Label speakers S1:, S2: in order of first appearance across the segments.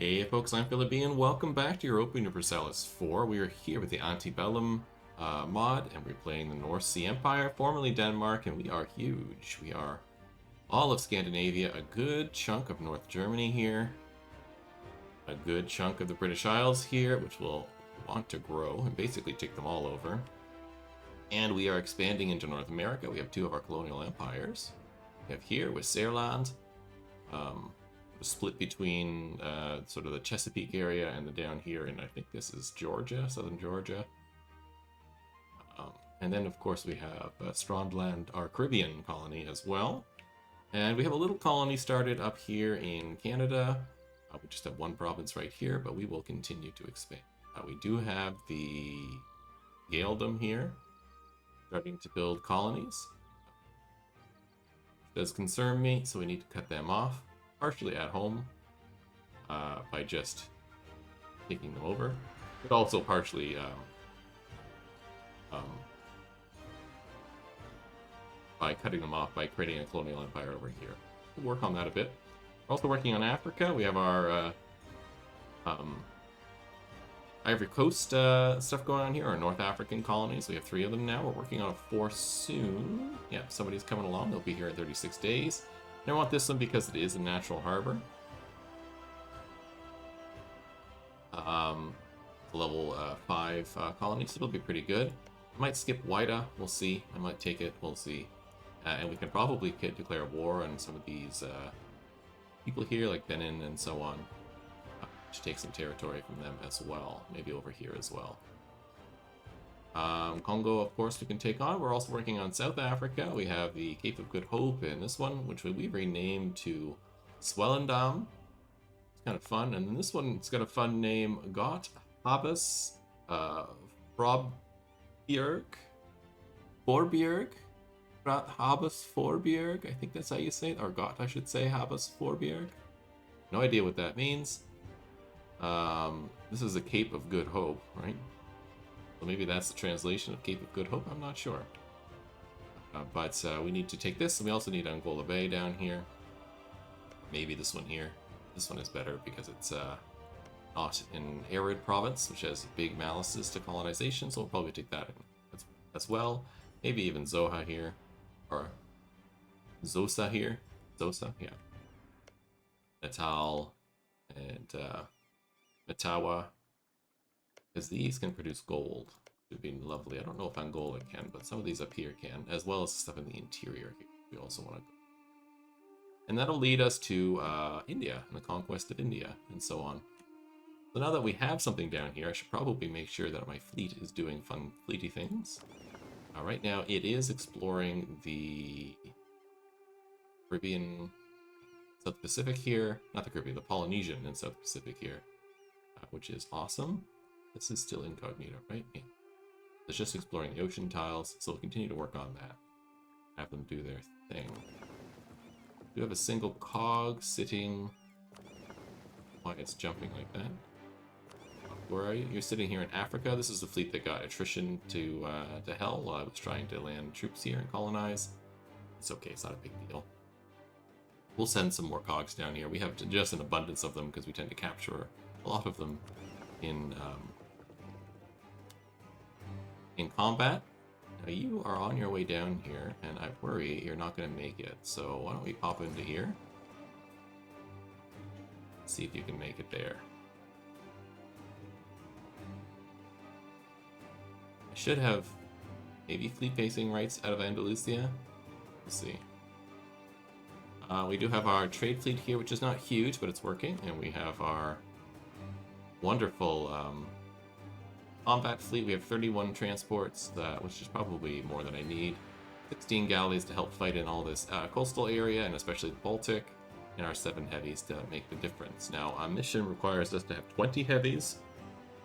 S1: Hey folks, I'm Philip and welcome back to Europa Universalis 4. We are here with the Ante Bellum mod, and we're playing the North Sea Empire, formerly Denmark, and we are huge. We are all of Scandinavia, a good chunk of North Germany here, a good chunk of the British Isles here, which will want to grow and basically take them all over. And we are expanding into North America. We have two of our colonial empires. We have here with Saarland, split between sort of the Chesapeake area and the down here, and I think this is Georgia, southern Georgia. And then, of course, we have Strandland, our Caribbean colony as well. And we have a little colony started up here in Canada. We just have one province right here, but we will continue to expand. We do have the Gaeldom here, starting to build colonies. It does concern me, so we need to cut them off. Partially at home by just taking them over, but also partially by cutting them off by creating a colonial empire over here. We'll work on that a bit. We're also working on Africa. We have our Ivory Coast stuff going on here, our North African colonies. We have 3 of them now. We're working on a 4th soon. Yeah, somebody's coming along. They'll be here in 36 days. And I want this one because it is a natural harbor. Level 5 colony, so it'll be pretty good. I might skip Wida, we'll see. I might take it, we'll see. And we can probably declare war on some of these people here, like Benin and so on. To take some territory from them as well, maybe over here as well. Congo, of course, we can take on. We're also working on South Africa. We have the Cape of Good Hope in this one, which we renamed to Swellendam. It's kind of fun. And then this one, it's got a fun name, Got Habas Frobjerg. Forbjerg? Habas Forbjerg? I think that's how you say it. Or Got, I should say, Habas Forbjerg. No idea what that means. This is a Cape of Good Hope, right? So maybe that's the translation of Cape of Good Hope, I'm not sure. But we need to take this, and we also need Angola Bay down here. Maybe this one here. This one is better because it's not an arid province, which has big malices to colonization, so we'll probably take that as well. Maybe even Zoha here, or Zosa here. Zosa, yeah. Natal and Matawa. Because these can produce gold. It would be lovely. I don't know if Angola can, but some of these up here can, as well as stuff in the interior here. We also want to go. And that'll lead us to India, and the conquest of India, and so on. So now that we have something down here, I should probably make sure that my fleet is doing fun fleety things. Right now, it is exploring the Caribbean, South Pacific here. Not the Caribbean, the Polynesian and South Pacific here, which is awesome. This is still incognito, right? Yeah. It's just exploring the ocean tiles, so we'll continue to work on that. Have them do their thing. Do have a single cog sitting. Why it's jumping like that? Where are you? You're sitting here in Africa. This is the fleet that got attrition to hell while I was trying to land troops here and colonize. It's okay, it's not a big deal. We'll send some more cogs down here. We have just an abundance of them because we tend to capture a lot of them in combat. Now you are on your way down here, and I worry you're not going to make it. So why don't we pop into here? See if you can make it there. I should have maybe fleet-facing rights out of Andalusia. We'll see. We do have our trade fleet here, which is not huge, but it's working, and we have our wonderful combat fleet. We have 31 transports, which is probably more than I need. 16 galleys to help fight in all this coastal area, and especially the Baltic, and our 7 heavies to make the difference. Now, our mission requires us to have 20 heavies,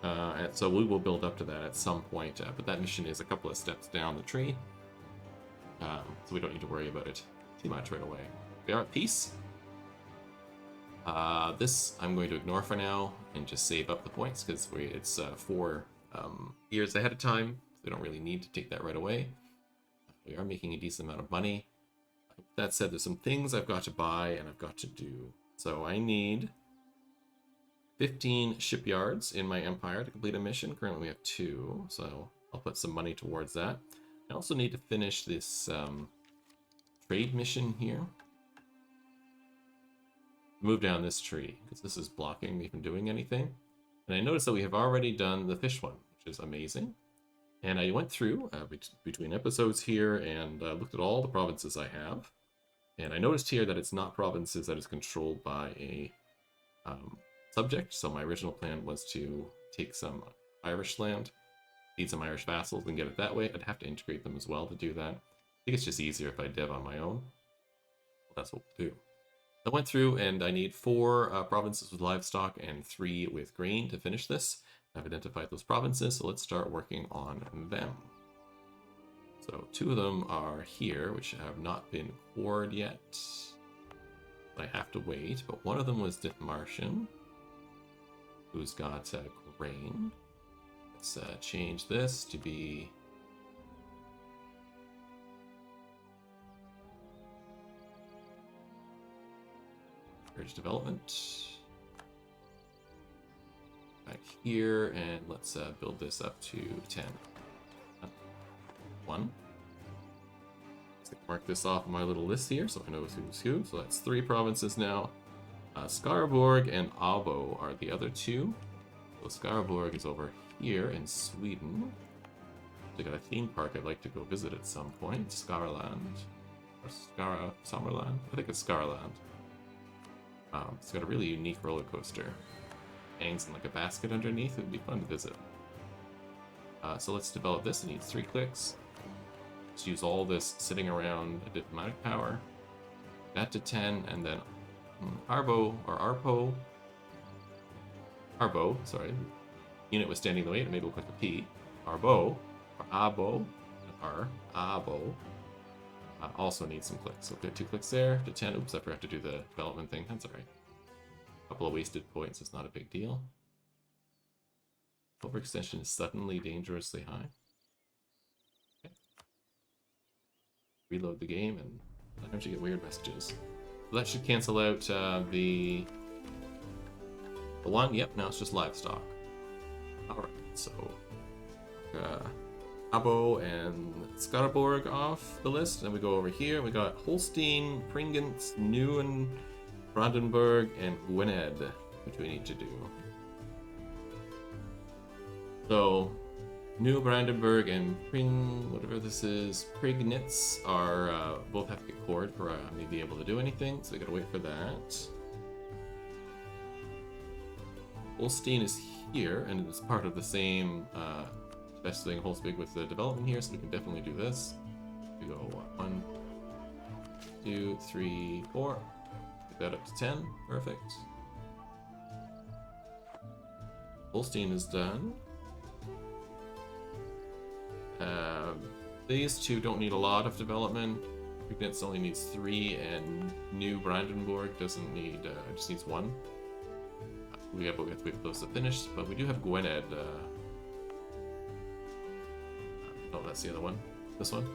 S1: and so we will build up to that at some point, but that mission is a couple of steps down the tree, so we don't need to worry about it too much right away. We are at peace. This I'm going to ignore for now and just save up the points because it's 4 years ahead of time. So we don't really need to take that right away. We are making a decent amount of money. That said, there's some things I've got to buy and I've got to do. So I need 15 shipyards in my empire to complete a mission. Currently we have 2, so I'll put some money towards that. I also need to finish this trade mission here. Move down this tree, because this is blocking me from doing anything. And I noticed that we have already done the fish one, which is amazing. And I went through between episodes here and looked at all the provinces I have. And I noticed here that it's not provinces that is controlled by a subject. So my original plan was to take some Irish land, feed some Irish vassals, and get it that way. I'd have to integrate them as well to do that. I think it's just easier if I dev on my own. Well, that's what we'll do. I went through and I need 4 provinces with livestock and 3 with grain to finish this. I've identified those provinces, so let's start working on them. So 2 of them are here, which have not been cored yet. I have to wait, but one of them was Dithmarschen, who's got grain. Let's change this to be... Encourage development. Back here, and let's build this up to 10. 1. Let's mark this off on my little list here so I know who's who. So that's 3 provinces now. Skaraborg and Abo are the other 2. So Skaraborg is over here in Sweden. They got a theme park I'd like to go visit at some point. Skaraland. Or Summerland? I think it's Skaraland. It's got a really unique roller coaster. Hangs in like a basket underneath. It would be fun to visit. So let's develop this. It needs 3 clicks. Let's use all this sitting around a diplomatic power. That to 10, and then Arbo, sorry. Unit withstanding the weight, maybe we'll click a P. Abo, also needs some clicks. So we'll get 2 clicks there to 10. Oops, I forgot to do the development thing. That's alright. A couple of wasted points, it's not a big deal. Overextension is suddenly dangerously high. Okay. Reload the game, and sometimes you get weird messages. So that should cancel out the one. Yep, now it's just livestock. Alright, so Abo and Skaraborg off the list, and we go over here. We got Holstein, Pringent, Neuen, Brandenburg, and Gwynedd, which we need to do. So, New Brandenburg and whatever this is, Prignitz are both have to get cored for me to be able to do anything, so we gotta wait for that. Holstein is here, and it's part of the same investing Holzbig with the development here, so we can definitely do this. We go 1, 2, 3, 4. Get that up to 10. Perfect. Holstein is done. These 2 don't need a lot of development. Prignitz only needs 3, and New Brandenburg doesn't need, just needs 1. We have to wait close to finish, but we do have Gwynedd. Oh, that's the other one. This one.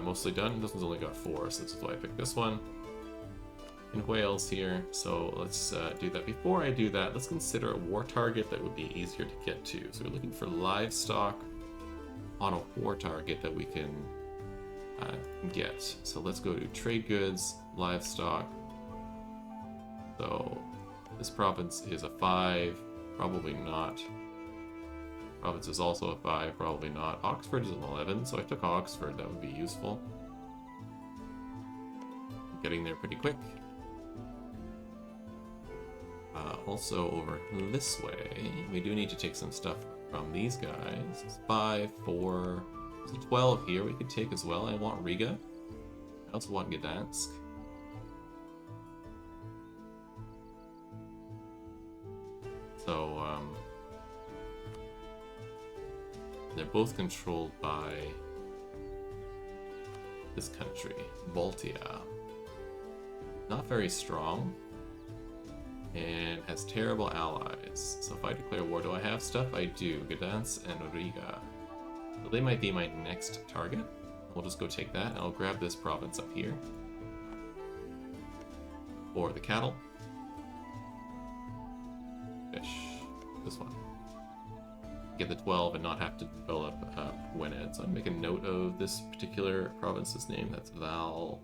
S1: Mostly done. This one's only got 4, so that's why I picked this one. In Wales here, so let's do that. Before I do that, let's consider a war target that would be easier to get to. So we're looking for livestock on a war target that we can get. So let's go to trade goods, livestock. So this province is a 5, probably not. Province is also a 5, probably not. Oxford is an 11, so I took Oxford, that would be useful. I'm getting there pretty quick. Also over this way, we do need to take some stuff from these guys. It's 5, 4, there's a 12 here we could take as well. I want Riga. I also want Gdansk. So, they're both controlled by this country, Baltia. Not very strong, and has terrible allies. So if I declare war, do I have stuff? I do. Gdansk and Riga. So they might be my next target. We'll just go take that, and I'll grab this province up here. For the cattle. Fish. this one. Get the 12 and not have to develop Gwynedd. So I'm make a note of this particular province's name. That's Val.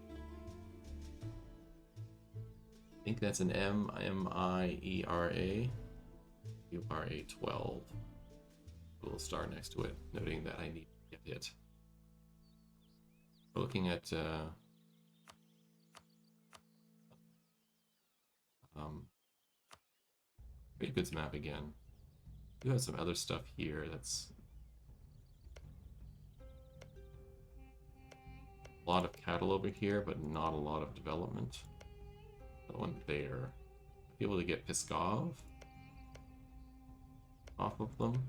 S1: I think that's an M-I-E-R-A. U-R-A 12. A little star next to it, noting that I need to get it. We're looking at Great Goods map again. We do have some other stuff here that's a lot of cattle over here, but not a lot of development. That one there. I'll be able to get Pskov off of them.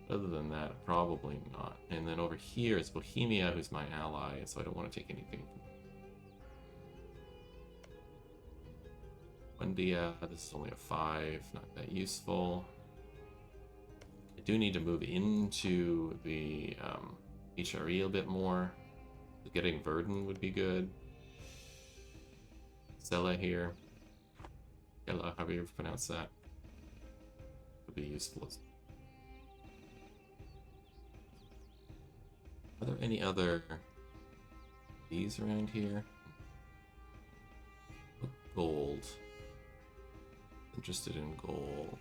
S1: Other than that, probably not. And then over here is Bohemia, who's my ally, so I don't want to take anything from Wendia. This is only a 5, not that useful. I do need to move into the HRE a bit more. Getting Verdun would be good. Sela here. Sela, however you pronounce that. Would be useful as well. Are there any other these around here? Gold. Interested in gold.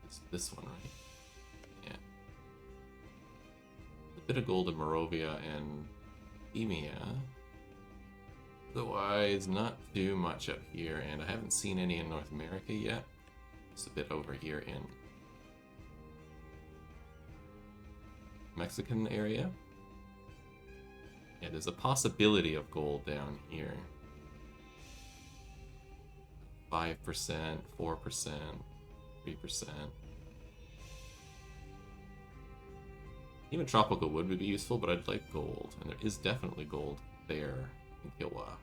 S1: It's this one, right? Yeah. A bit of gold in Moravia and Emia. Otherwise, not too much up here, and I haven't seen any in North America yet. Just a bit over here in Mexican area. Yeah, there's a possibility of gold down here. 5%, 4%, 3%. Even tropical wood would be useful, but I'd like gold. And there is definitely gold there in Kilwa.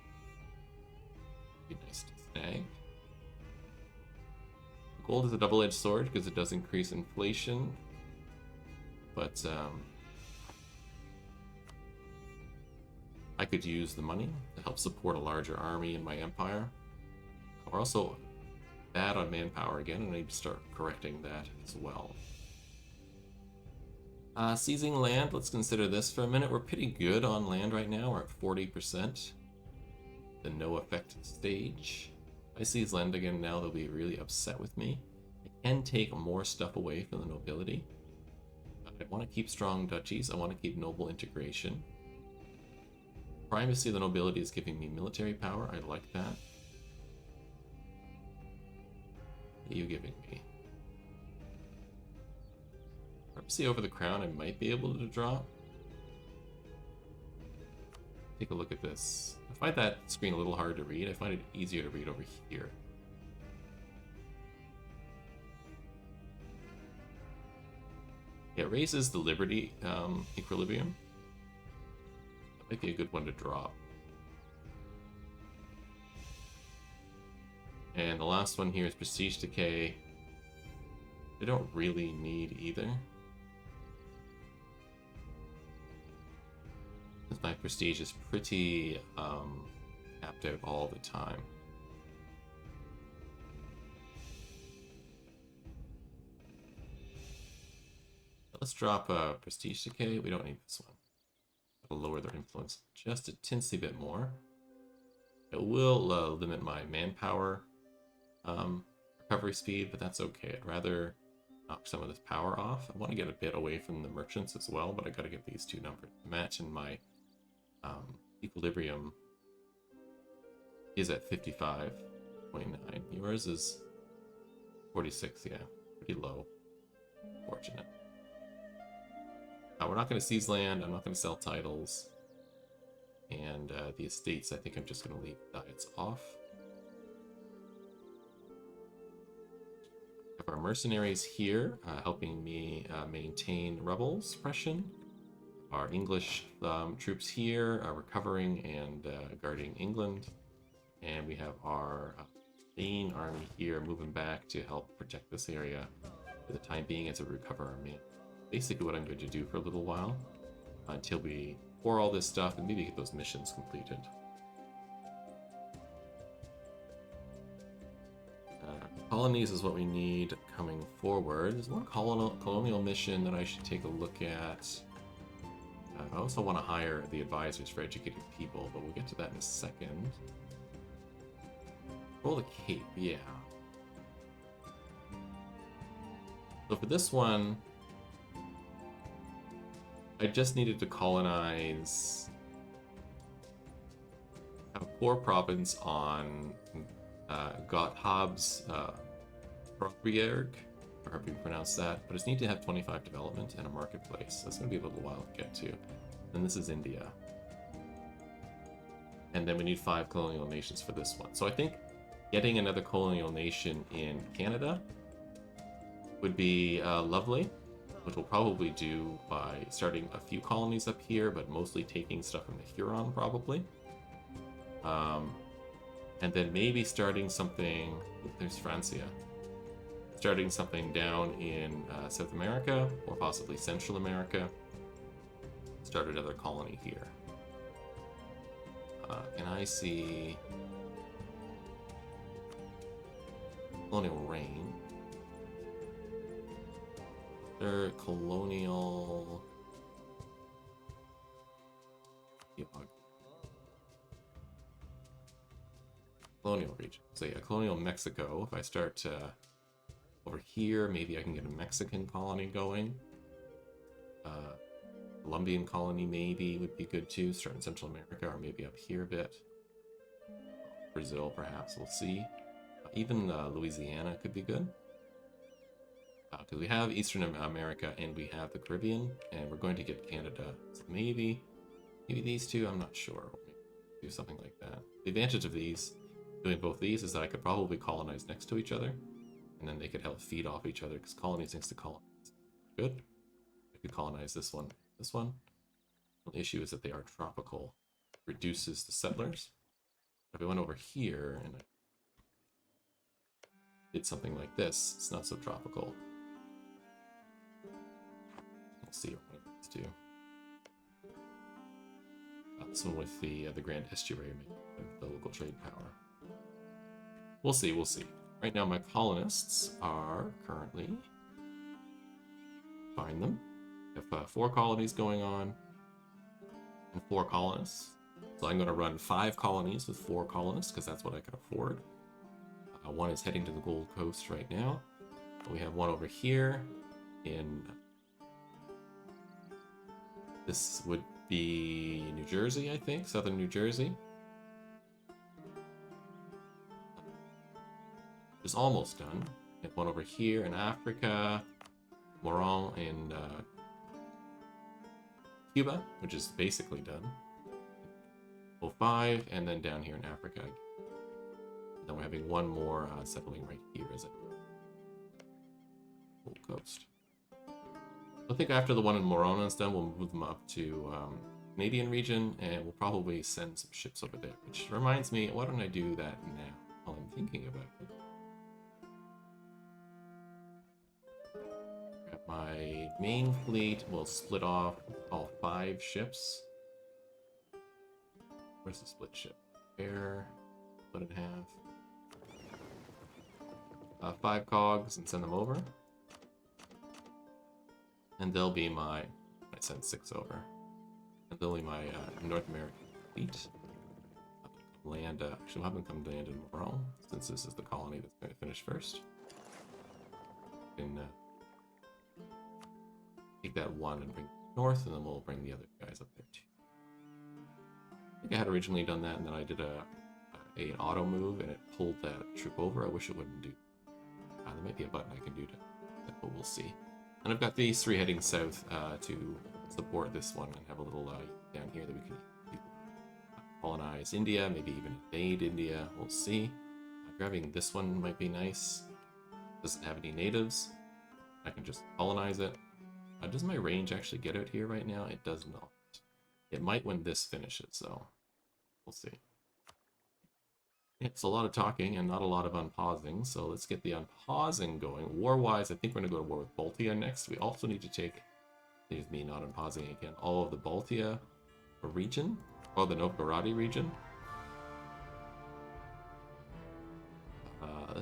S1: Be nice to snag. Gold is a double-edged sword because it does increase inflation. But I could use the money to help support a larger army in my empire. We're also bad on manpower again, and I need to start correcting that as well. Seizing land, let's consider this for a minute. We're pretty good on land right now. We're at 40%. The no effect stage. If I seize land again now, they'll be really upset with me. I can take more stuff away from the nobility. I want to keep strong duchies. I want to keep noble integration. Primacy of the nobility is giving me military power. I like that. What are you giving me? Primacy over the crown I might be able to drop. Take a look at this. I find that screen a little hard to read. I find it easier to read over here. Yeah, it raises the liberty equilibrium. That might be a good one to drop. And the last one here is prestige decay. I don't really need either. Because my prestige is pretty capped out all the time. Let's drop prestige decay. We don't need this one. It'll lower their influence just a tinsy bit more. It will limit my manpower recovery speed, but that's okay. I'd rather knock some of this power off. I want to get a bit away from the merchants as well, but I got to get these two numbers to match, and my equilibrium is at 55.9. Yours is 46, yeah, pretty low. Fortunate. We're not going to seize land. I'm not going to sell titles. And the estates, I think I'm just going to leave diets off. We have our mercenaries here, helping me maintain rebel suppression. Our English troops here are recovering and guarding England. And we have our main army here moving back to help protect this area for the time being as we recover our main. Basically what I'm going to do for a little while until we pour all this stuff and maybe get those missions completed. colonies is what we need coming forward. There's one colonial mission that I should take a look at. I also want to hire the advisors for educated people, but we'll get to that in a second. Roll the Cape, yeah. So for this one, I just needed to colonize a core province on Gotthab's Propriarch, or however you pronounce that, but I just need to have 25 development and a marketplace. That's going to be a little while to get to. Then this is India. And then we need 5 colonial nations for this one. So I think getting another colonial nation in Canada would be lovely, which we'll probably do by starting a few colonies up here, but mostly taking stuff from the Huron, probably. And then maybe starting something, there's Francia, starting something down in South America, or possibly Central America. Start another colony here. Can I see colonial reign? They're colonial. Colonial region. So yeah, colonial Mexico. If I start over here, maybe I can get a Mexican colony going. Colombian colony maybe would be good too. Start in Central America, or maybe up here a bit. Brazil, perhaps. We'll see. Even Louisiana could be good. Because we have Eastern America and we have the Caribbean, and we're going to get Canada. So maybe these two, I'm not sure. Maybe do something like that. The advantage of doing both these, is that I could probably colonize next to each other, and then they could help feed off each other, because colonies next to colonies. Good. I could colonize this one. This one. The issue is that they are tropical. Reduces the settlers. If I went over here and I did something like this, it's not so tropical. We'll see what one of these do. This one with the Grand Estuary, the local trade power. We'll see, we'll see. Right now my colonists are currently, find them. I have 4 colonies going on and 4 colonists. So I'm going to run 5 colonies with 4 colonists, because that's what I can afford. One is heading to the Gold Coast right now. We have one over here in, this would be New Jersey, I think, southern New Jersey. It's almost done. We have one over here in Africa, Moran in Cuba, which is basically done. 05, and then down here in Africa. And then we're having one more settling right here, is it? Gold Coast. I think after the one in Morona is done, we'll move them up to Canadian region, and we'll probably send some ships over there. Which reminds me, why don't I do that now while I'm thinking about it? Grab my main fleet, we'll split off all 5 ships. Where's the split ship? Air, split it in half. 5 cogs and send them over. And they'll be my, I sent 6 over. And they'll be my North American fleet. Land, actually we'll have them come land in Morale, since this is the colony that's going to finish first. And take that one and bring it north, and then we'll bring the other guys up there too. I think I had originally done that, and then I did an auto move, and it pulled that troop over. I wish it wouldn't do. There might be a button I can do to that, but we'll see. And I've got these 3 heading south to support this one, and have a little down here that we can colonize India, maybe even invade India. We'll see. Grabbing this one might be nice. Doesn't have any natives. I can just colonize it. Does my range actually get out here right now? It does not. It might when this finishes, so we'll see. It's a lot of talking and not a lot of unpausing, so let's get the unpausing going. War-wise, I think we're going to go to war with Baltia next. We also need to take, excuse me, not unpausing again, all of the Baltia region, or the Novgorod region.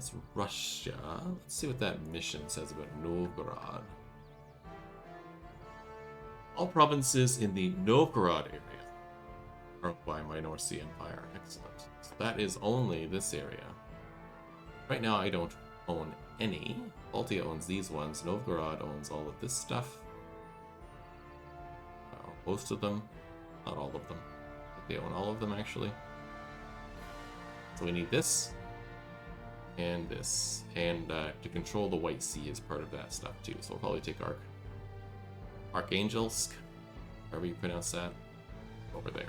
S1: That's Russia. Let's see what that mission says about Novgorod. All provinces in the Novgorod area are owned by my Norse Empire. Excellent. So that is only this area. Right now I don't own any. Baltia owns these ones. Novgorod owns all of this stuff. Most of them. Not all of them. They own all of them, actually. So we need this. And this. And to control the White Sea is part of that stuff, too. So we'll probably take Archangelsk, however you pronounce that, over there.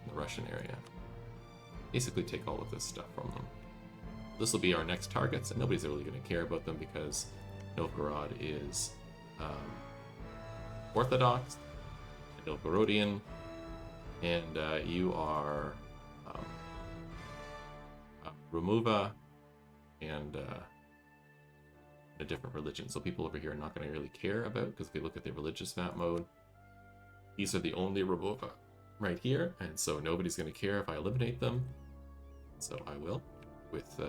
S1: In the Russian area. Basically take all of this stuff from them. This will be our next targets, and nobody's really going to care about them because Novgorod is Orthodox, Novgorodian, and you are Remuva and a different religion. So people over here are not going to really care about, because if we look at the religious map mode, these are the only Remuva right here, and so nobody's going to care if I eliminate them. So I will, with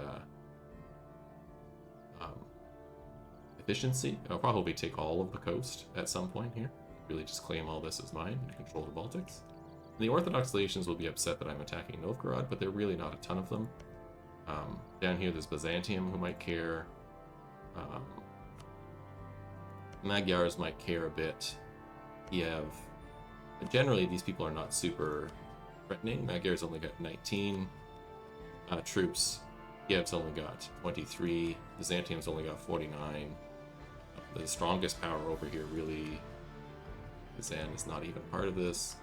S1: efficiency. I'll probably take all of the coast at some point here. Really just claim all this as mine and control the Baltics. And the Orthodox nations will be upset that I'm attacking Novgorod, but there are really not a ton of them. Down here there's Byzantium who might care. Magyars might care a bit. Kiev. But generally these people are not super threatening. Magyar's only got 19 troops. Kiev's only got 23. Byzantium's only got 49. The strongest power over here really... Byzantium is not even part of this.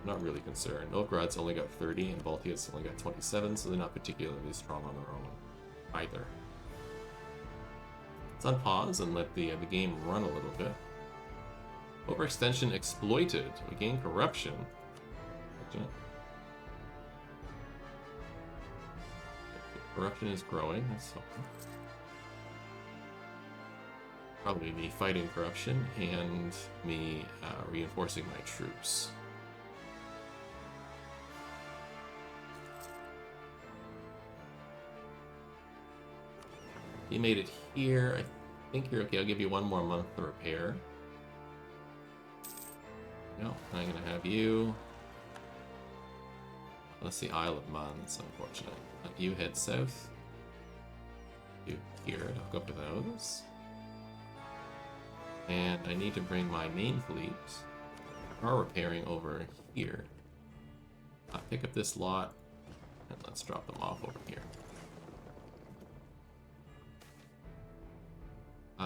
S1: I'm not really concerned. Novgorod's only got 30 and Baltia's only got 27, so they're not particularly strong on their own either. Let's unpause and let the game run a little bit. Overextension exploited. We gain corruption. Corruption is growing, that's something. Probably me fighting corruption and me reinforcing my troops. You made it here. I think you're okay. I'll give you 1 more month to repair. No, I'm gonna have you. Let's see, Isle of Man. That's unfortunate. You head south. You here. I'll go for those. And I need to bring my main fleet. Are repairing over here. I'll pick up this lot and let's drop them off over here.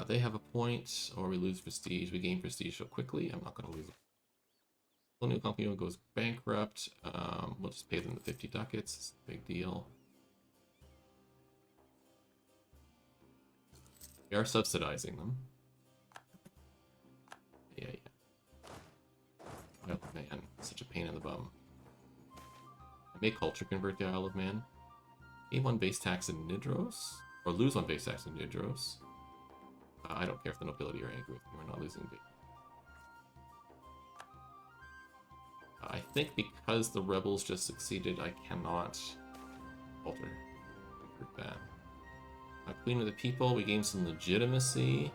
S1: They have a point, or we lose prestige. We gain prestige so quickly. I'm not going to lose it. Colonial company goes bankrupt. We'll just pay them the 50 ducats. Big deal. We are subsidizing them. Yeah. Isle of Man, such a pain in the bum. I may culture convert the Isle of Man. Gain 1 base tax in Nidros, or lose 1 base tax in Nidros. I don't care if the nobility are angry with me. We're not losing base. I think because the rebels just succeeded, I cannot alter that. Queen of the People, we gain some legitimacy.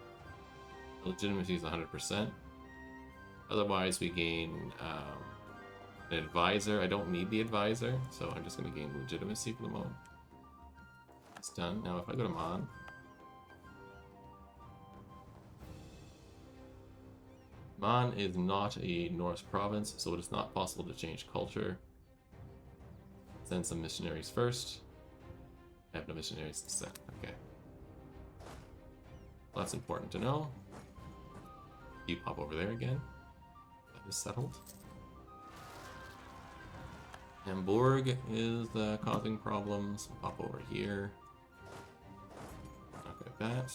S1: Legitimacy is 100%. Otherwise, we gain an advisor. I don't need the advisor, so I'm just going to gain legitimacy for the moment. It's done. Now, if I go to Mon, Man is not a Norse province, so it is not possible to change culture. Send some missionaries first. I have no missionaries to send. Okay. Well, that's important to know. You pop over there again. That is settled. Hamburg is causing problems. Pop over here. Not like that.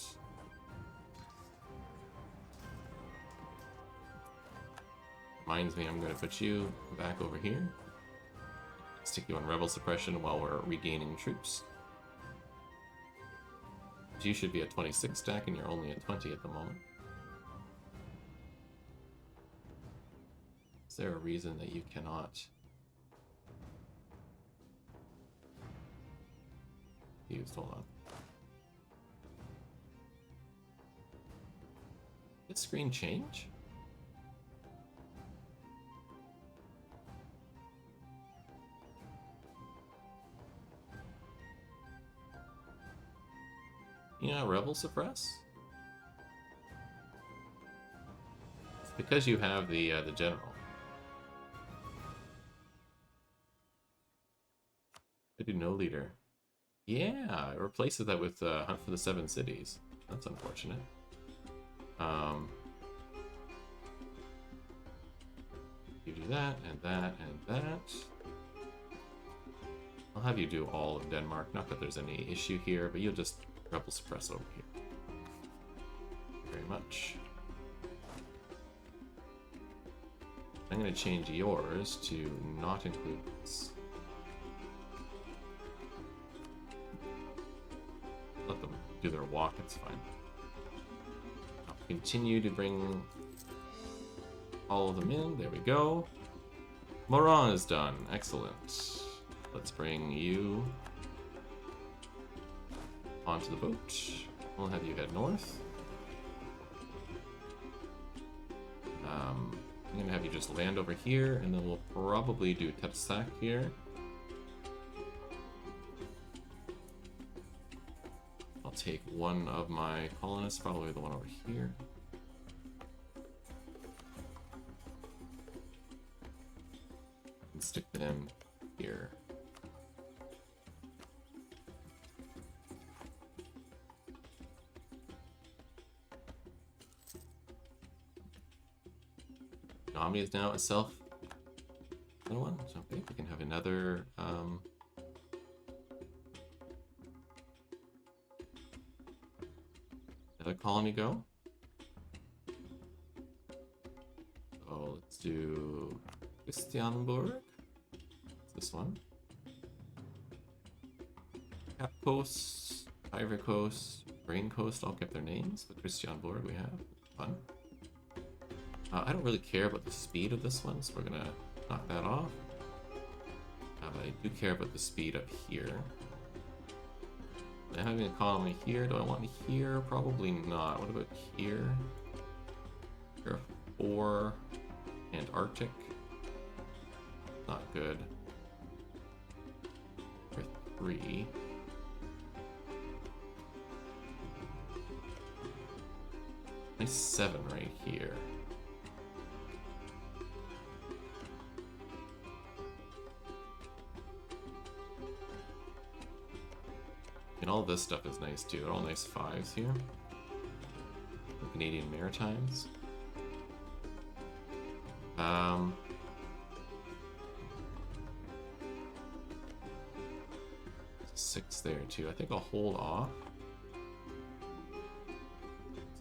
S1: Reminds me, I'm going to put you back over here. Stick you on rebel suppression while we're regaining troops. You should be at 26 stack and you're only at 20 at the moment. Is there a reason that you cannot? confused. Hold on. Did screen change? You know, rebel suppress? It's because you have the general. I do no leader. Yeah, it replaces that with Hunt for the Seven Cities. That's unfortunate. You do that, and that, and that. I'll have you do all of Denmark. Not that there's any issue here, but you'll just rebel suppress over here. Very much. I'm going to change yours to not include this. Let them do their walk, it's fine. I'll continue to bring all of them in. There we go. Moran is done. Excellent. Let's bring you onto the boat. We'll have you head north. I'm gonna have you just land over here, and then we'll probably do Tetsak here. I'll take one of my colonists, probably the one over here. And stick them here. Nami is now itself another one, so okay, we can have another colony go. So let's do Christianborg. This one. Cap Coast, Ivory Coast, Brain Coast all kept their names, but Christianborg we have. Fun. I don't really care about the speed of this one, so we're gonna knock that off. But I do care about the speed up here. Am I having a colony here? Do I want it here? Probably not. What about here? Here are 4. Antarctic. Not good. Here are 3. Nice 7 right here. And all this stuff is nice too. They're all nice 5s here. The Canadian Maritimes. 6 there too. I think I'll hold off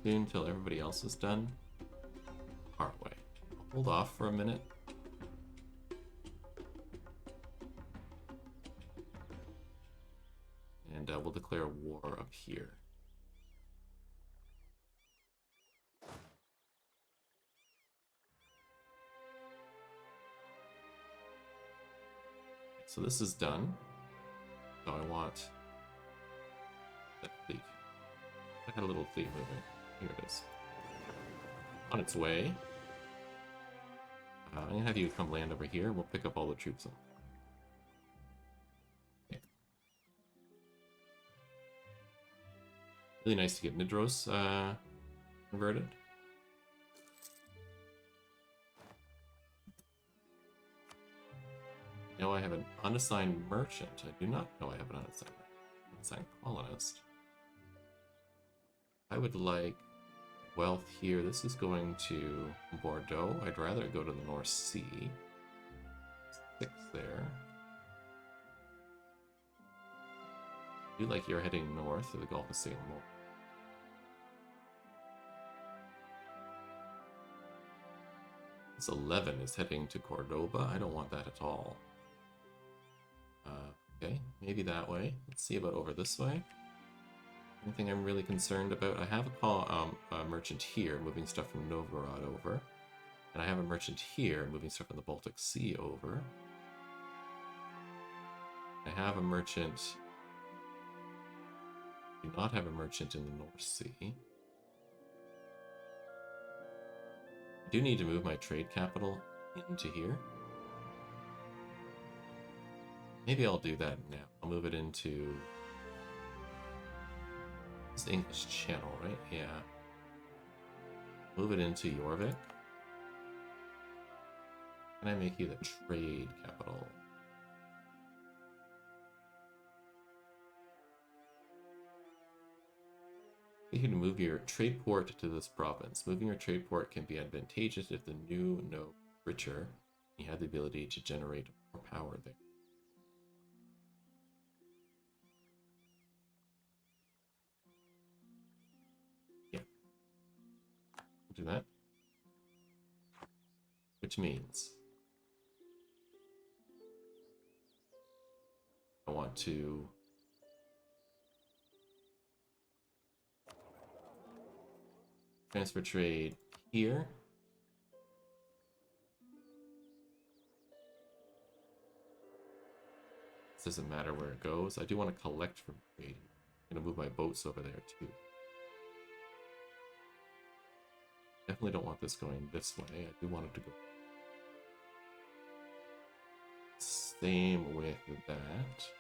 S1: soon until everybody else is done. Hard way. I'll hold off for a minute. And we'll declare war up here. So this is done. So I want that fleet. I had a little fleet moving. Here it is. On its way. I'm gonna have you come land over here. We'll pick up all the troops. Okay. Really nice to get Nidros converted. Now I have an unassigned merchant. I do not know I have an unassigned colonist. I would like wealth here. This is going to Bordeaux. I'd rather go to the North Sea. 6 there. I do like you're heading north to the Gulf of St. Lawrence. This 11 is heading to Cordoba. I don't want that at all. Okay, maybe that way. Let's see about over this way. Anything I'm really concerned about? I have a merchant here moving stuff from Novgorod over. And I have a merchant here moving stuff from the Baltic Sea over. I have a merchant Do not have a merchant in the North Sea. I do need to move my trade capital into here. Maybe I'll do that now. I'll move it into this English Channel, right? Yeah. Move it into Jorvik. Can I make you the trade capital? You can move your trade port to this province. Moving your trade port can be advantageous if the new node is richer. You have the ability to generate more power there. Yeah. We'll do that. Which means I want to transfer trade here. This doesn't matter where it goes. I do want to collect from trade. I'm going to move my boats over there too. Definitely don't want this going this way. I do want it to go. Same with that.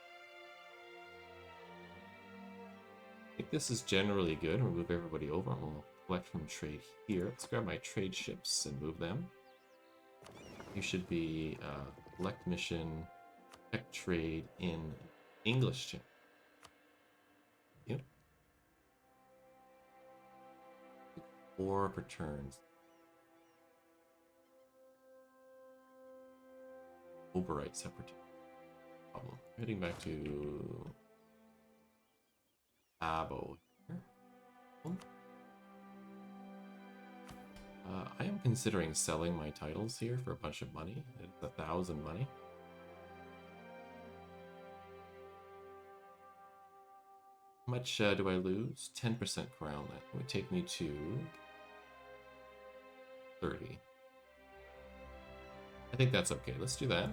S1: I think this is generally good. We'll move everybody over and we'll collect from trade here. Let's grab my trade ships and move them. You should be collect mission, tech trade in English channel. Yep. 4 per turns. Overwrite separate problem. Heading back to Abo here. I am considering selling my titles here for a bunch of money. It's 1,000 money. How much do I lose? 10% crown. That would take me to 30. I think that's okay. Let's do that.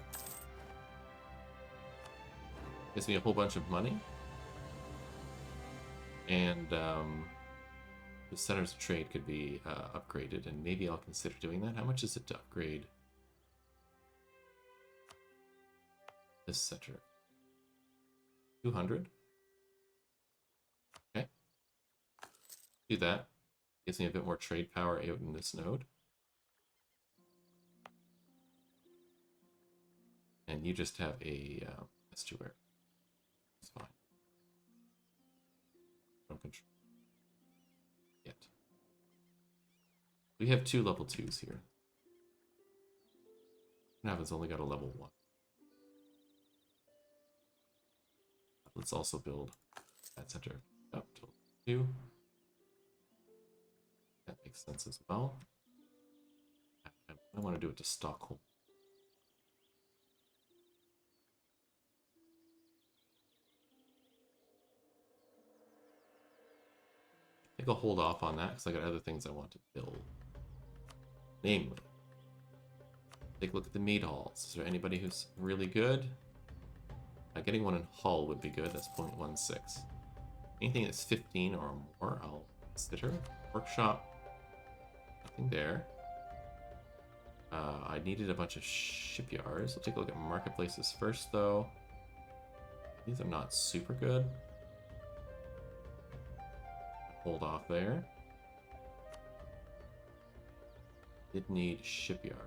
S1: Gives me a whole bunch of money. And the centers of trade could be upgraded, and maybe I'll consider doing that. How much is it to upgrade this center? 200? Okay. Do that. Gives me a bit more trade power out in this node. And you just have a estuary. It's fine. Don't control yet. We have 2 level 2s here. Navin's only got a level 1. Let's also build that center up to 2. That makes sense as well. I want to do it to Stockholm. I think I'll hold off on that because I got other things I want to build. Namely, take a look at the mead halls. Is there anybody who's really good? Getting one in Hull would be good. That's 0.16. Anything that's 15 or more, I'll consider. Workshop, nothing there. I needed a bunch of shipyards. We'll take a look at marketplaces first, though. These are not super good. Hold off there. Did need shipyards.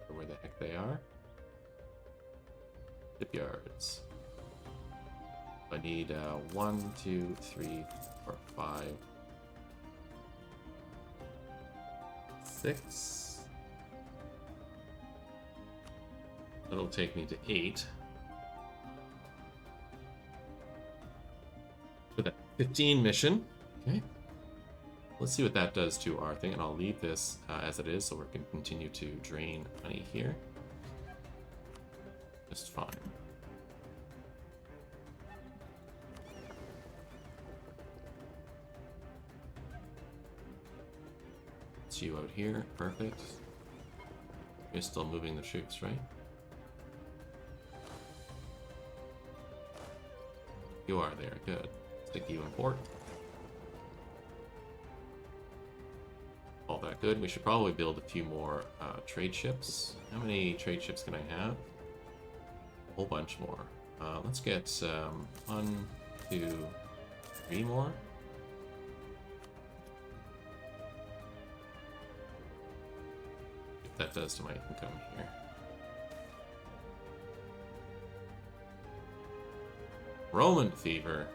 S1: Where the heck they are? Shipyards. I need 1, 2, 3, 4, 5, 6. That'll take me to 8. For that 15 mission. Okay. Let's see what that does to our thing, and I'll leave this as it is so we can continue to drain money here. Just fine. It's you out here. Perfect. You're still moving the troops, right? You are there, good. Stick you in port. All that good. We should probably build a few more trade ships. How many trade ships can I have? A whole bunch more. Let's get 1, 2, 3 more. What that does to my income here. Roman fever.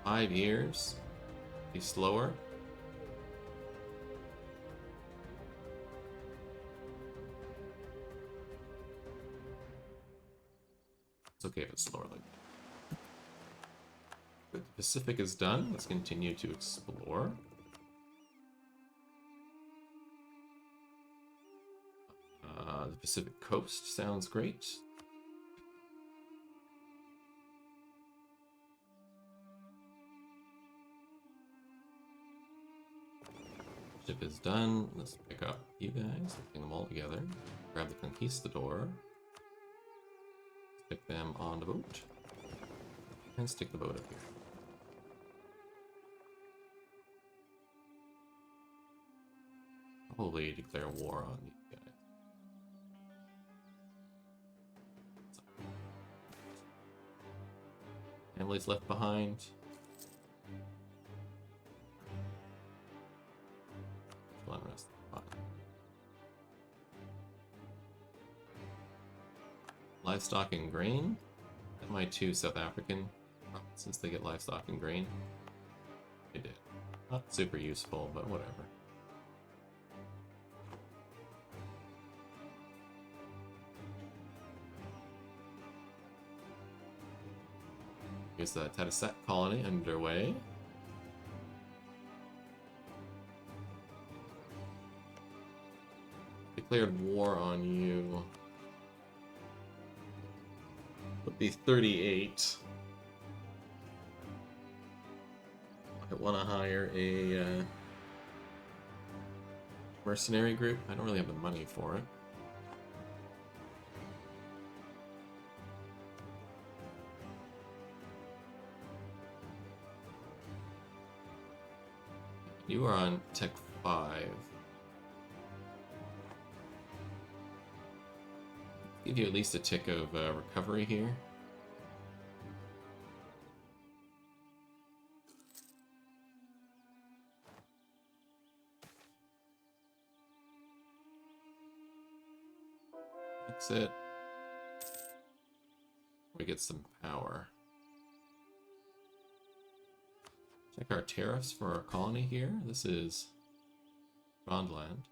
S1: Five years. Be slower. It's okay if it's slower like that. The Pacific is done. Let's continue to explore. The Pacific coast sounds great. Ship is done. Let's pick up you guys, bring them all together. Grab the conquistador. Stick them on the boat. And stick the boat up here. Probably declare war on these guys. Families left behind. Unrest. Livestock and grain. My 2 South African provinces, they get livestock and grain. They did. Not super useful, but whatever. Here's the Tadoussac colony underway. Declared war on you. Would be 38. I want to hire a mercenary group. I don't really have the money for it. You are on Tech 5. Give you at least a tick of recovery here. Exit. We get some power. Check our tariffs for our colony here. This is Bondland.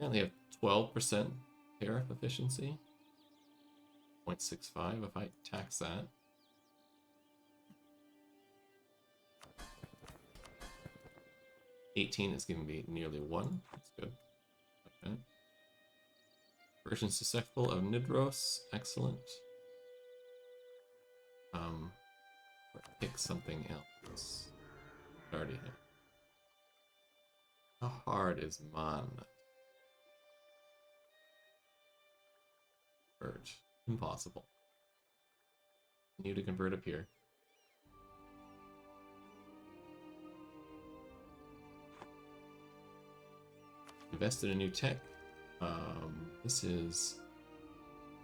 S1: We only have 12% tariff efficiency. 0.65 if I tax that. $18 is going to be nearly 1. That's good. Okay. Version susceptible of Nidros. Excellent. Pick something else. Already have. How hard is Mon? Convert. Impossible. Need to convert up here. Invested in new tech. This is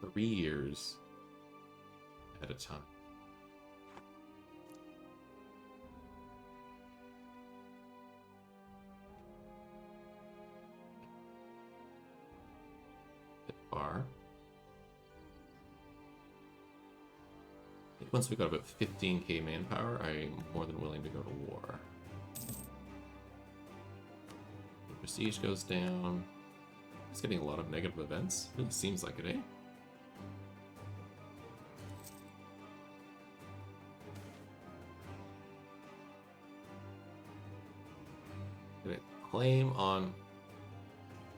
S1: 3 years at a time. Bit far. Once we got about 15k manpower, I'm more than willing to go to war. The prestige goes down. It's getting a lot of negative events. Really seems like it, eh? Get a claim on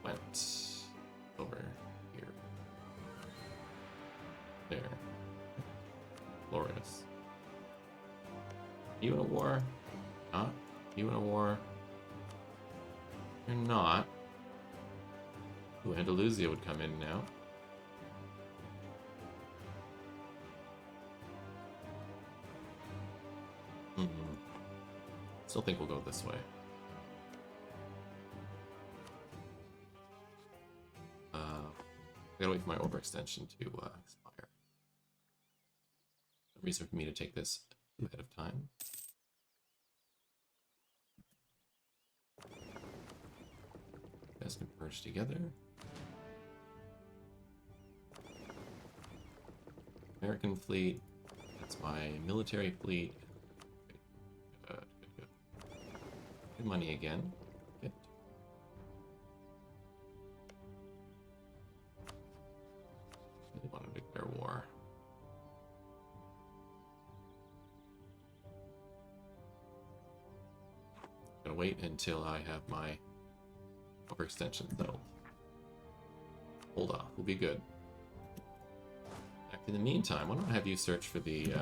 S1: went over here. There. Glorious. You in a war? Not. You in a war? You're not. Ooh, Andalusia would come in now. Still think we'll go this way. I gotta wait for my overextension to expire. No reason for me to take this ahead of time. You guys can merge together. American fleet. That's my military fleet. Good. Good money again. Good. Really want to declare war. Gonna wait until I have my overextension settled. Hold off. We'll be good. In the meantime, why don't I have you search for the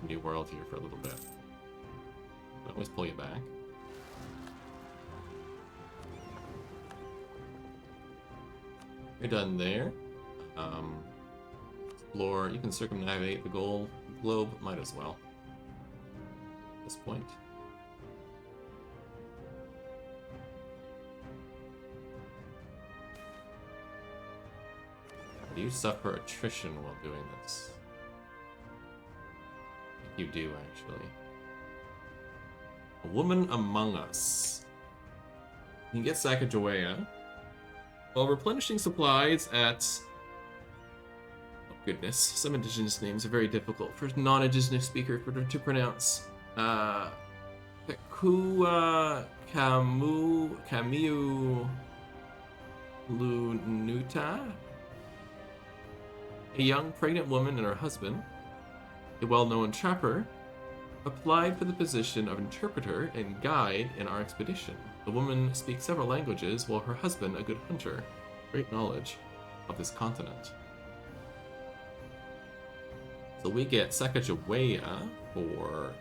S1: new world here for a little bit. I'll always pull you back. You're done there. Explore. You can circumnavigate the globe. Might as well. At this point. Do you suffer attrition while doing this? I think you do, actually. A woman among us. You can get Sacagawea while replenishing supplies at... Oh goodness, some indigenous names are very difficult for non-indigenous speakers to pronounce. Camu Lunuta? A young pregnant woman and her husband, a well-known trapper, applied for the position of interpreter and guide in our expedition. The woman speaks several languages, while her husband a good hunter. Great knowledge of this continent. So we get Sacagawea for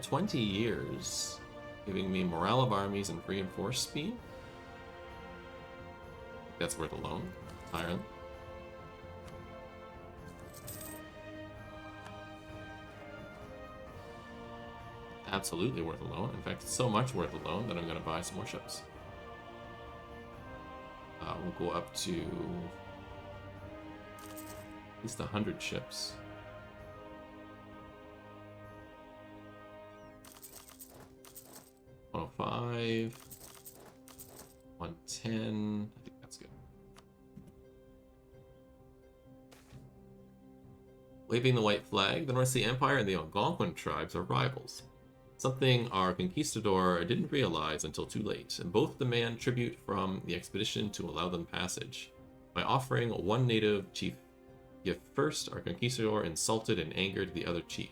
S1: 20 years, giving me morale of armies and reinforced speed. That's worth a loan. Tyrant. Absolutely worth a loan. In fact, so much worth a loan that I'm going to buy some more ships. We'll go up to at least 100 ships. 105, 110. I think that's good. Waving the white flag, the North Sea Empire and the Algonquin tribes are rivals. Something our conquistador didn't realize until too late, and both demand tribute from the expedition to allow them passage. By offering one native chief gift first, our conquistador insulted and angered the other chief.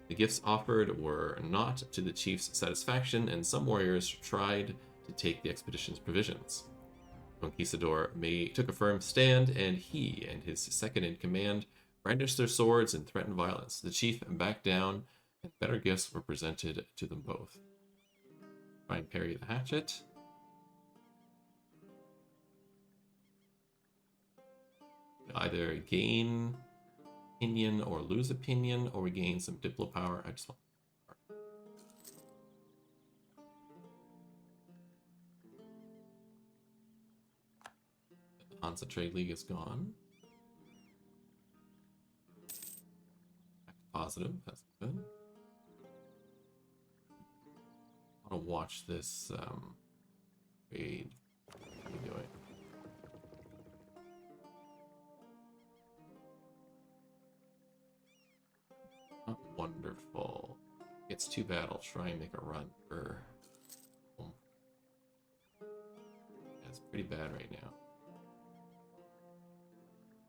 S1: The gifts offered were not to the chief's satisfaction, and some warriors tried to take the expedition's provisions. Conquistador took a firm stand, and he and his second-in-command brandished their swords and threatened violence. The chief backed down, and better gifts were presented to them both. Try and parry the hatchet. Either gain opinion or lose opinion, or we gain some diplo power. I just want the Hansa Trade League is gone. Back to positive, that's good. I want to watch this trade. What are you doing? Not wonderful. It's too bad. I'll try and make a run for home. Yeah, it's pretty bad right now.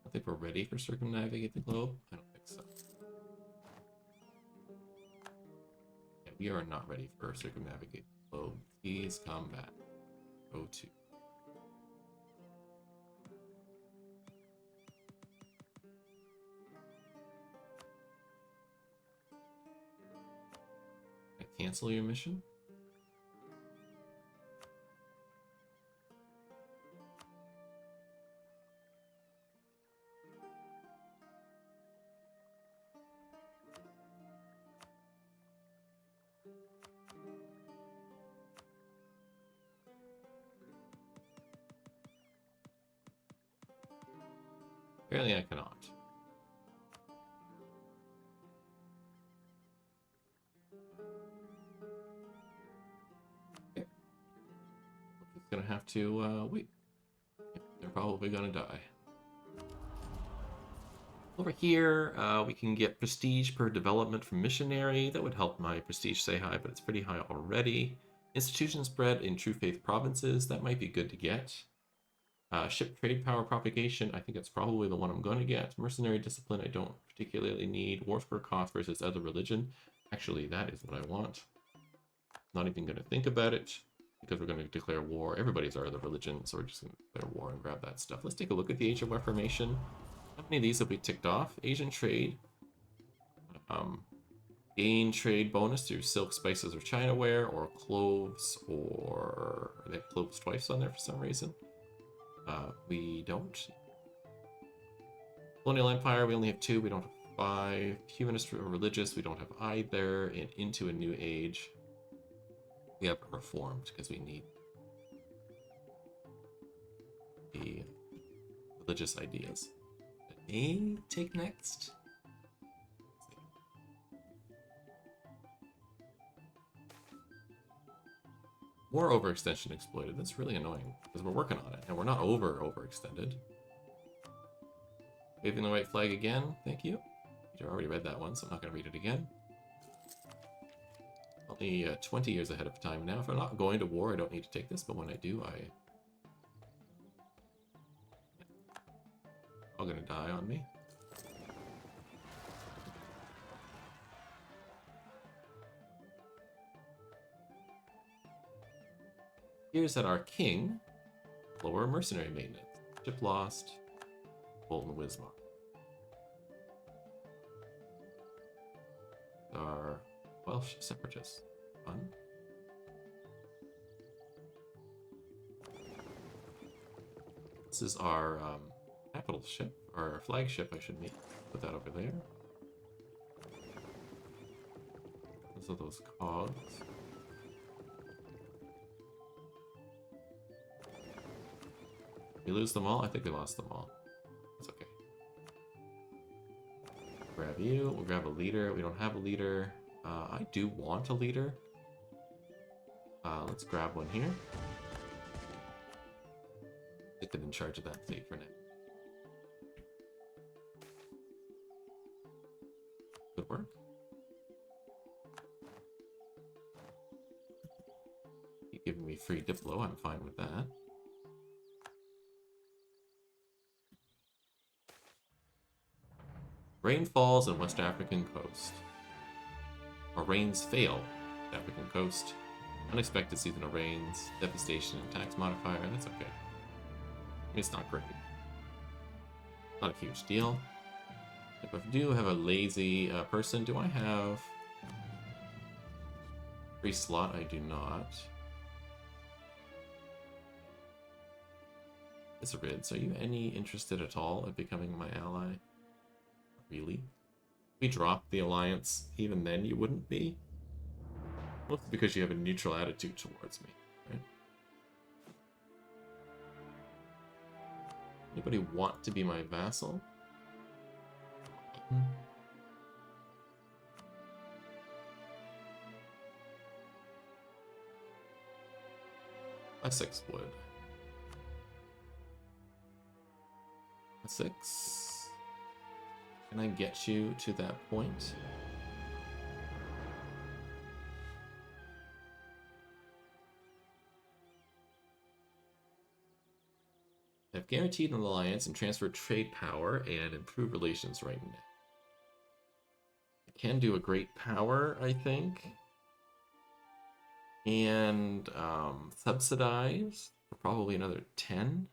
S1: I think we're ready for circumnavigate the globe. I don't think so. Yeah, we are not ready for circumnavigate the globe. Please come back. Go to. Cancel your mission? Apparently I cannot. Okay. We're just gonna have to wait. They're probably gonna die. Over here, we can get prestige per development from missionary. That would help my prestige stay high, but it's pretty high already. Institution spread in true faith provinces. That might be good to get. Ship trade power propagation. I think that's probably the one I'm going to get. Mercenary discipline. I don't particularly need. War score cost versus other religion. Actually, that is what I want. Not even going to think about it because we're going to declare war. Everybody's our other religion, so we're just going to declare war and grab that stuff. Let's take a look at the Age of Reformation. How many of these have we ticked off? Asian trade. Gain trade bonus through silk, spices, or Chinaware, or cloves, or they have cloves twice on there for some reason. We don't. Colonial Empire, we only have 2. We don't have 5. Humanist or religious, we don't have either. And into a new age, we have reformed because we need the religious ideas. A take next. War overextension exploited. That's really annoying because we're working on it and we're not overextended. Waving the white flag again. Thank you. You already read that one, so I'm not going to read it again. Only 20 years ahead of time now. If I'm not going to war, I don't need to take this, but when I do, all going to die on me. Here's that our king. Lower mercenary maintenance. Ship lost. Bolton Wismar. Our Welsh separatists. Fun. This is our capital ship, our flagship, I should put that over there. Those are those cogs. We lose them all? I think we lost them all. That's okay. Grab you. We'll grab a leader. We don't have a leader. I do want a leader. Let's grab one here. Stick it in charge of that fleet for now. Good work. Keep giving me free Diplo. I'm fine with that. Rain falls on West African coast. Or rains fail. African coast. Unexpected seasonal rains. Devastation and tax modifier. That's okay. I mean, it's not great. Not a huge deal. If I do have a lazy person, do I have free slot? I do not. Izarids, are you any interested at all in becoming my ally? Really? If we drop the alliance, even then you wouldn't be? Mostly because you have a neutral attitude towards me, right? Anybody want to be my vassal? A6 would. A6. Can I get you to that point? I've guaranteed an alliance and transferred trade power and improved relations right now. I can do a great power, I think. And subsidize for probably another 10,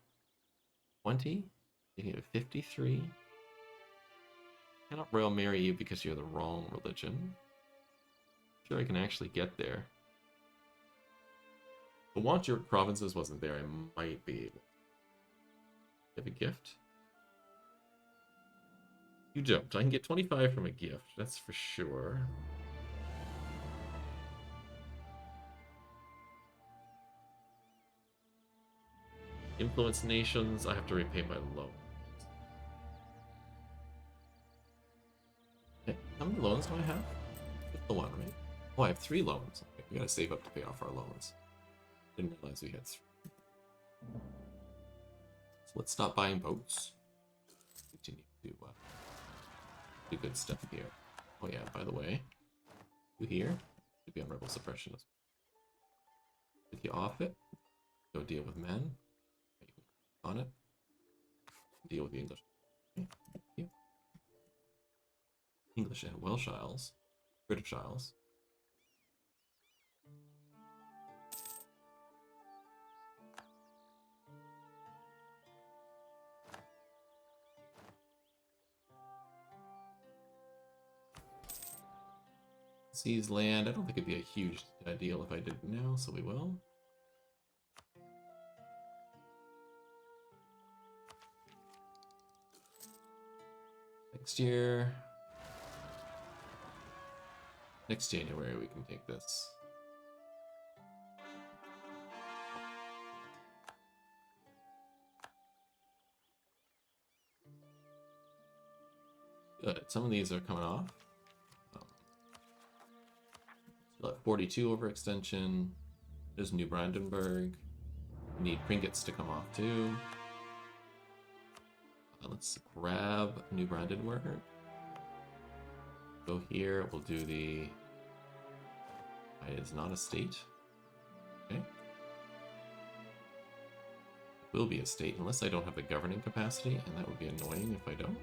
S1: 20, maybe 53. I cannot royal marry you because you're the wrong religion. I'm sure I can actually get there. But want your provinces wasn't there, I might be able. You have a gift? You don't. I can get 25 from a gift, that's for sure. Influence nations, I have to repay my loan. many loans do I have? Just the one, right? Oh, I have 3 loans. Okay, we gotta save up to pay off our loans. Didn't realize we had 3. So let's stop buying boats. Continue to do good stuff here. Oh yeah, by the way, you here to be on rebel suppression. With you off it, go deal with men. On it, deal with the English. Okay, thank you. English and Welsh Isles, British Isles. Seize land. I don't think it'd be a huge deal if I did it now, so we will. Next year. Next January we can take this. Good. Some of these are coming off. Still at 42 overextension. There's New Brandenburg. We need Pringets to come off too. Let's grab New Brandenburg. Go here. We'll do the. It's not a state. Okay. It will be a state unless I don't have the governing capacity, and that would be annoying if I don't.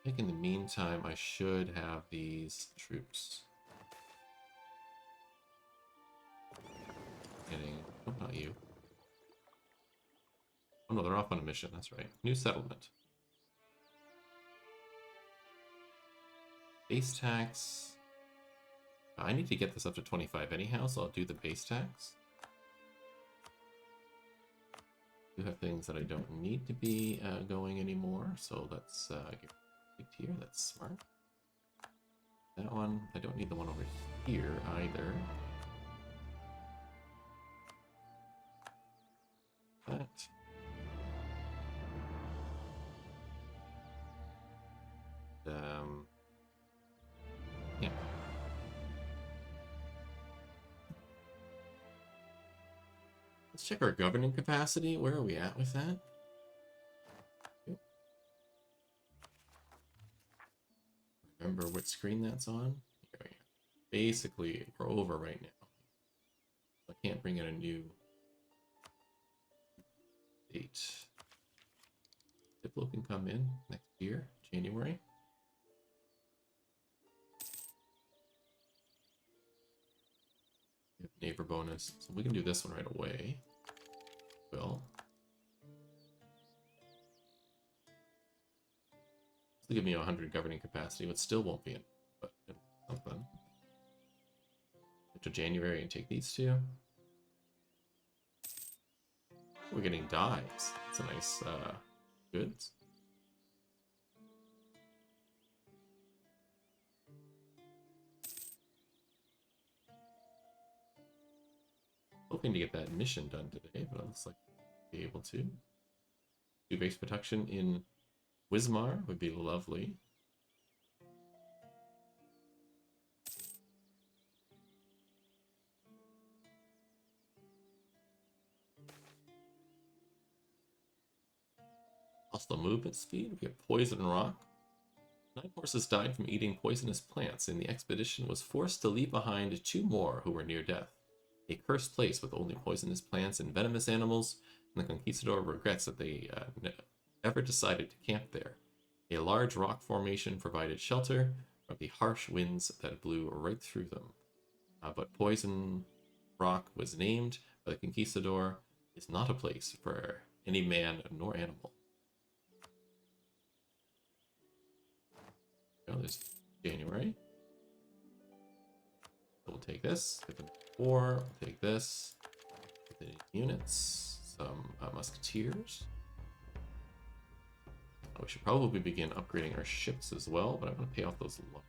S1: I think in the meantime, I should have these troops. Oh, not you. Oh no, they're off on a mission, that's right. New settlement. Base tax. I need to get this up to 25 anyhow, so I'll do the base tax. I do have things that I don't need to be going anymore, so let's get here. That's smart. That one, I don't need the one over here either. That. Yeah. Let's check our governing capacity. Where are we at with that? Remember what screen that's on? Here. Basically, we're over right now. I can't bring in a new date. Diplo can come in next year, January. Neighbor bonus. So we can do this one right away. Well. This will give me 100 governing capacity, but still won't be in. But something. To January and take these two. We're getting dies. That's a nice goods. Hoping to get that mission done today, but it looks like we'll be able to. Do base protection in Wismar would be lovely. Also movement speed, we get poison rock. 9 horses died from eating poisonous plants, and the expedition was forced to leave behind 2 more who were near death. A cursed place with only poisonous plants and venomous animals, and the conquistador regrets that they never decided to camp there. A large rock formation provided shelter from the harsh winds that blew right through them. But Poison Rock was named by the conquistador is not a place for any man nor animal. There's January. So we'll take this. Get them 4. We'll take this. Get the units. Some musketeers. We should probably begin upgrading our ships as well, but I want to pay off those loans.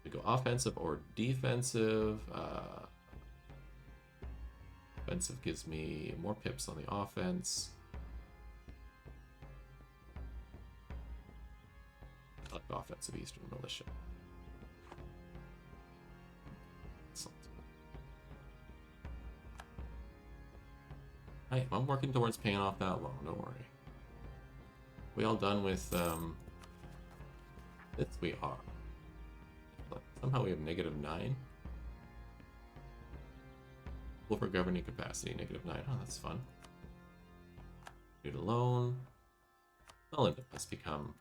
S1: We go offensive or defensive. Offensive gives me more pips on the offense. I like offensive Eastern Militia. Excellent. I'm working towards paying off that loan, don't worry. We all done with this? We are. But somehow we have -9. Over governing capacity, -9. Oh, that's fun. Due to loan. Vinland has become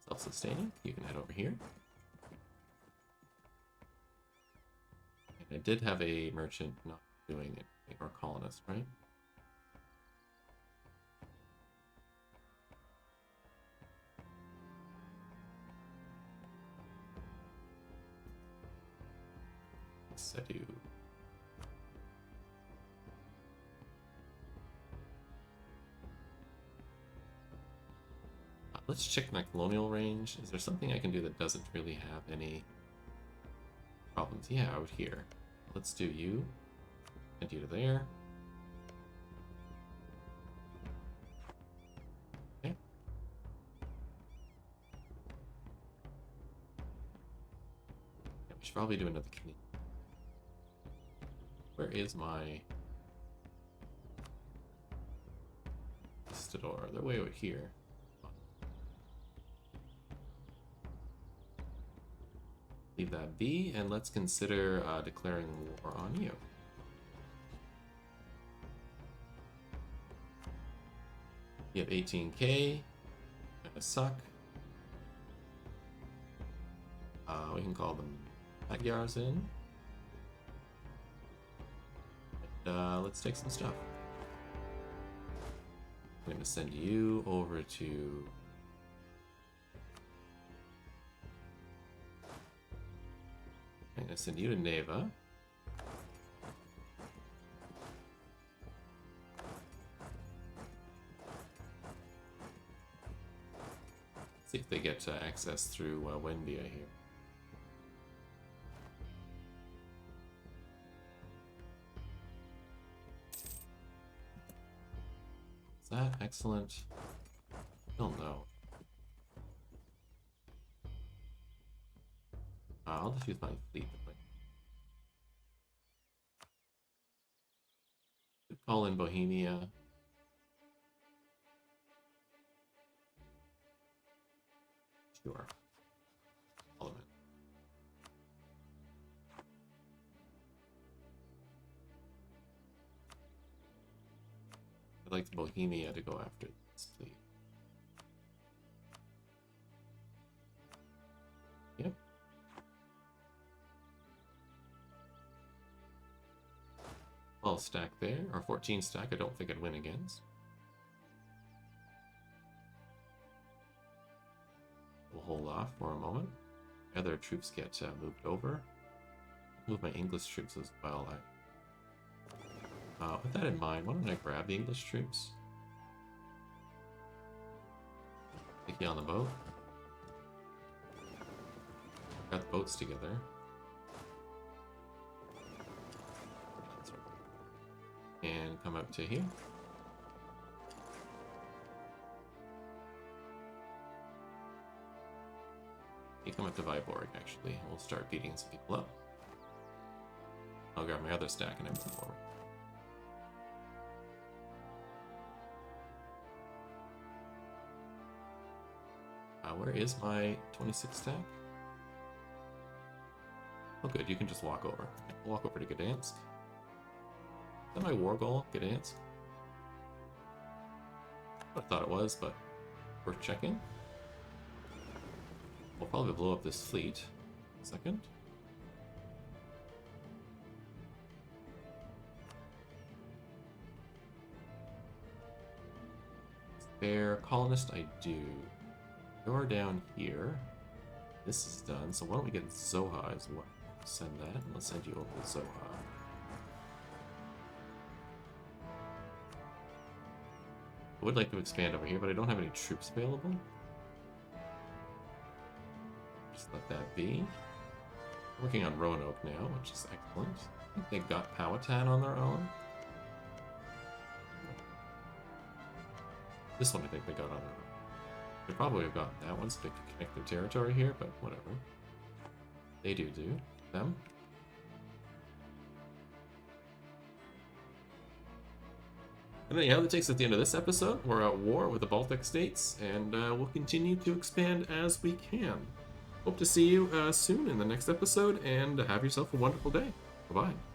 S1: self-sustaining. You can head over here. And I did have a merchant not doing anything, or colonist, right? Sedu. Let's check my colonial range. Is there something I can do that doesn't really have any problems? Yeah, out here. Let's do you. And you to there. Okay. Yeah, we should probably do another Canadian. Where is my Stador? They're way over here. Leave that be, and let's consider declaring war on you. You have 18k. Gonna suck. We can call them Magyars in. Let's take some stuff. I'm going to send you over to... I'm going to send you to Neva. See if they get access through Wendia here. Is that excellent? Still no. I'll just use my fleet. Call in Bohemia. Sure. Call them in. I'd like Bohemia to go after this fleet. Yep. Well, stack there, or 14 stack. I don't think I'd win against. We'll hold off for a moment. Other troops get moved over. Move my English troops as well. With that in mind, why don't I grab the English troops? Take you on the boat. Got the boats together. And come up to here. You come up to Viborg, actually. We'll start beating some people up. I'll grab my other stack and I move forward. Where is my 26 stack? Oh good, you can just walk over. Walk over to Gdansk. Is that my war goal, Gdansk? I thought it was, but worth checking. We'll probably blow up this fleet. Second. Spare colonist, I do. You're down here. This is done, so why don't we get Zoha as well? Send that, and let's send you over to Zoha. I would like to expand over here, but I don't have any troops available. Just let that be. Working on Roanoke now, which is excellent. I think they got Powhatan on their own. This one I think they got on their own. They probably have got that one so they can connect their territory here, but whatever. They do them. And anyhow, that takes us at the end of this episode. We're at war with the Baltic states, and we'll continue to expand as we can. Hope to see you soon in the next episode, and have yourself a wonderful day. Bye-bye.